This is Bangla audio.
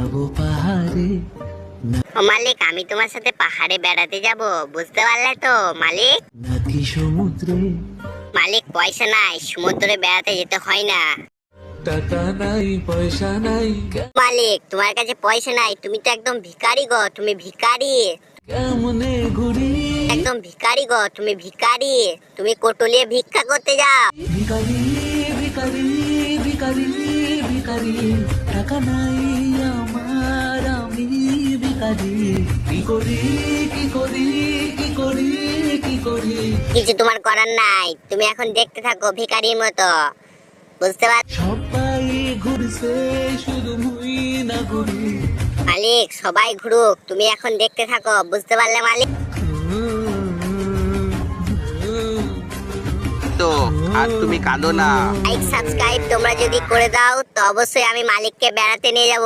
যাবো পাহাড়ে। ও মালিক, আমি তোমার সাথে পাহাড়ে বেড়াতে যাব, বুঝতে পারলে তো মালিক? নাকি সমুদ্রে। মালিক, পয়সা নাই, সমুদ্রে বেড়াতে যেতে হয় না। টাকা নাই পয়সা নাই, মালিক, তোমার কাছে পয়সা নাই, তুমি তো একদম ভিখারি গো, তুমি ভিখারি। কেমনে ঘুরি। একদম ভিখারি গো, তুমি ভিখারি। তুমি কোটলিয়ে ভিক্ষা করতে যাও। ভিখারি ভিখারি ভিখারি ভিখারি, টাকা নাই আমার, আমি ভিখারি। কি করি কি করি কি করি কি করি। কিছু তোমার করার নাই, তুমি এখন দেখতে থাকো ভিখারির মতো, বুঝতে পার? সবাই ঘুরছে শুধু মুই না ঘুরি। মালিক, সবাই ঘুরুক, তুমি এখন দেখতে থাকো, বুঝতে পারলে মালিক? তো আর তুমি কাঁদো না। লাইক সাবস্ক্রাইব তোমরা যদি করে দাও তো অবশ্যই আমি মালিককে বেড়াতে নিয়ে যাব।